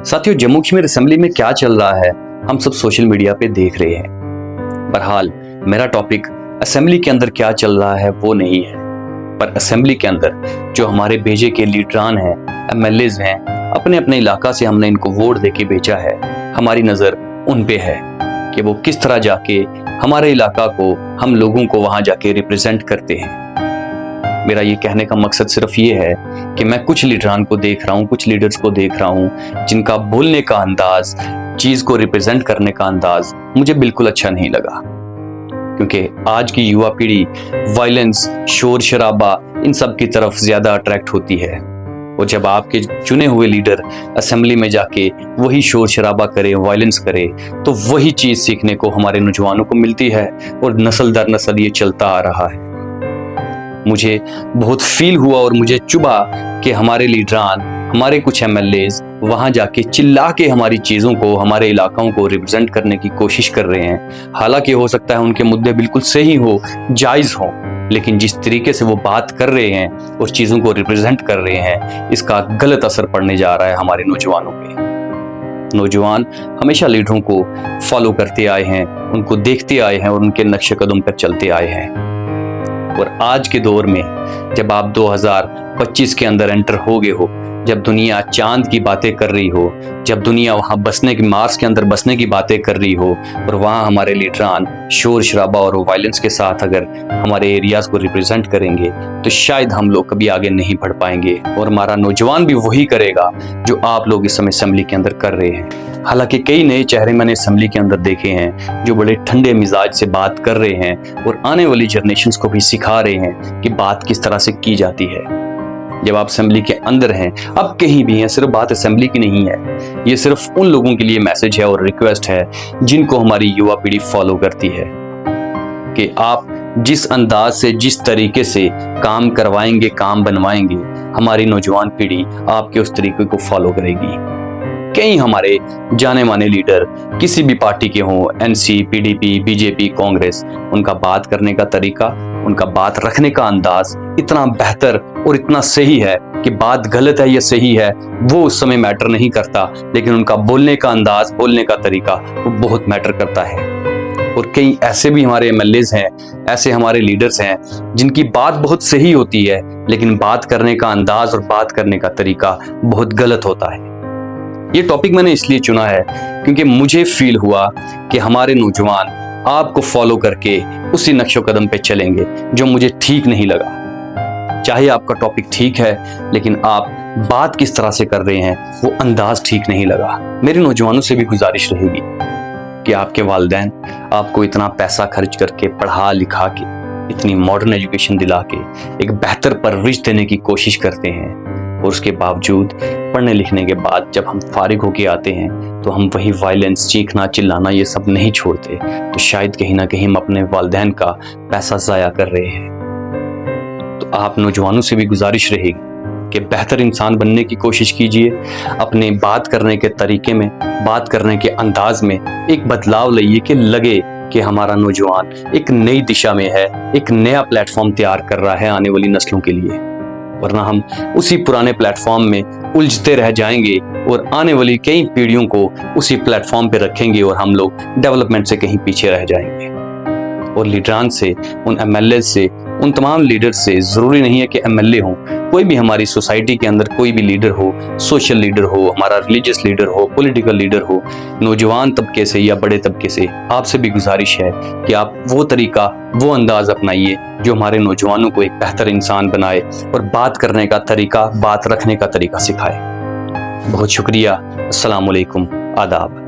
साथियों, जम्मू कश्मीर असेंबली में क्या चल रहा है हम सब सोशल मीडिया पे देख रहे हैं। बहरहाल मेरा टॉपिक असेंबली के अंदर क्या चल रहा है वो नहीं है, पर असेंबली के अंदर जो हमारे भेजे के लीडरान हैं, एमएलएज हैं, अपने अपने इलाका से हमने इनको वोट देके भेजा है। हमारी नज़र उन पे है कि वो किस तरह जाके हमारे इलाका को, हम लोगों को वहाँ जाके रिप्रेजेंट करते हैं। मेरा ये कहने का मकसद सिर्फ ये है कि मैं कुछ लीडरान को देख रहा हूँ, कुछ लीडर्स को देख रहा हूँ जिनका बोलने का अंदाज, चीज़ को रिप्रेजेंट करने का अंदाज मुझे बिल्कुल अच्छा नहीं लगा। क्योंकि आज की युवा पीढ़ी वायलेंस, शोर शराबा इन सब की तरफ ज़्यादा अट्रैक्ट होती है, और जब आपके चुने हुए लीडर असेंबली में जाके वही शोर शराबा करे, वायलेंस करे, तो वही चीज़ सीखने को हमारे नौजवानों को मिलती है और नस्ल दर नस्ल ये चलता आ रहा है। मुझे बहुत फील हुआ और मुझे चुभा कि हमारे लीडरान, हमारे कुछ एमएलएज वहाँ जाके चिल्ला के हमारी चीज़ों को, हमारे इलाकों को रिप्रेजेंट करने की कोशिश कर रहे हैं। हालांकि हो सकता है उनके मुद्दे बिल्कुल सही हो, जायज़ हो, लेकिन जिस तरीके से वो बात कर रहे हैं और चीज़ों को रिप्रेजेंट कर रहे हैं, इसका गलत असर पड़ने जा रहा है हमारे नौजवानों पे। नौजवान हमेशा लीडरों को फॉलो करते आए हैं, उनको देखते आए हैं और उनके नक्शे कदम पर चलते आए हैं। और आज के दौर में जब आप 2025 के अंदर एंटर हो गए हो, जब दुनिया चांद की बातें कर रही हो, जब दुनिया वहाँ बसने की, मार्स के अंदर बसने की बातें कर रही हो, और वहाँ हमारे लीडरान शोर शराबा और वायलेंस के साथ अगर हमारे एरियाज को रिप्रेजेंट करेंगे, तो शायद हम लोग कभी आगे नहीं बढ़ पाएंगे। और हमारा नौजवान भी वही करेगा जो आप लोग इस समय असेंबली के अंदर कर रहे हैं। हालांकि कई नए चेहरे मैंने असेंबली के अंदर देखे हैं जो बड़े ठंडे मिजाज से बात कर रहे हैं और आने वाली जनरेशन्स को भी सिखा रहे हैं कि बात किस तरह से की जाती है। जब आप असेंबली के अंदर हैं, अब कहीं भी हैं, सिर्फ बात असेंबली की नहीं है, ये सिर्फ उन लोगों के लिए मैसेज है और रिक्वेस्ट है जिनको हमारी युवा पीढ़ी फॉलो करती है कि आप जिस अंदाज से, जिस तरीके से काम करवाएंगे, काम बनवाएंगे, हमारी नौजवान पीढ़ी आपके उस तरीके को फॉलो करेगी। कई हमारे जाने माने लीडर किसी भी पार्टी के हों, एनसी, पीडीपी, बीजेपी, कांग्रेस, उनका बात करने का तरीका, उनका बात रखने का अंदाज इतना बेहतर और इतना सही है कि बात गलत है या सही है वो उस समय मैटर नहीं करता, लेकिन उनका बोलने का अंदाज, बोलने का तरीका वो बहुत मैटर करता है। और कई ऐसे भी हमारे एमएलएज हैं, ऐसे हमारे लीडर्स हैं जिनकी बात बहुत सही होती है, लेकिन बात करने का अंदाज और बात करने का तरीका बहुत गलत होता है। ये टॉपिक मैंने इसलिए चुना है क्योंकि मुझे फील हुआ कि हमारे नौजवान आपको फॉलो करके उसी नक्शो कदम पे चलेंगे जो मुझे ठीक नहीं लगा। चाहे आपका टॉपिक ठीक है, लेकिन आप बात किस तरह से कर रहे हैं वो अंदाज ठीक नहीं लगा। मेरे नौजवानों से भी गुजारिश रहेगी कि आपके वालिदैन आपको इतना पैसा खर्च करके पढ़ा लिखा के, इतनी मॉडर्न एजुकेशन दिला के एक बेहतर परवरिश देने की कोशिश करते हैं, और उसके बावजूद पढ़ने लिखने के बाद जब हम फारिग होके आते हैं तो हम वही वायलेंस, चीखना, चिल्लाना ये सब नहीं छोड़ते, तो शायद कहीं ना कहीं हम अपने वालिदैन का पैसा ज़ाया कर रहे हैं। तो आप नौजवानों से भी गुजारिश रहेगी कि बेहतर इंसान बनने की कोशिश कीजिए। अपने बात करने के तरीके में, बात करने के अंदाज में एक बदलाव लाइए कि लगे कि हमारा नौजवान एक नई दिशा में है, एक नया प्लेटफॉर्म तैयार कर रहा है आने वाली नस्लों के लिए। वरना हम उसी पुराने प्लेटफॉर्म में उलझते रह जाएंगे और आने वाली कई पीढ़ियों को उसी प्लेटफॉर्म पे रखेंगे और हम लोग डेवलपमेंट से कहीं पीछे रह जाएंगे। और लीडरान से, उन एमएलए से, उन तमाम लीडर से, ज़रूरी नहीं है कि एमएलए हो, कोई भी हमारी सोसाइटी के अंदर कोई भी लीडर हो, सोशल लीडर हो, हमारा रिलीजियस लीडर हो, पॉलिटिकल लीडर हो, नौजवान तबके से या बड़े तबके से, आपसे भी गुजारिश है कि आप वो तरीका, वो अंदाज अपनाइए जो हमारे नौजवानों को एक बेहतर इंसान बनाए और बात करने का तरीका, बात रखने का तरीका सिखाए। बहुत शुक्रिया। अस्सलाम वालेकुम, आदाब।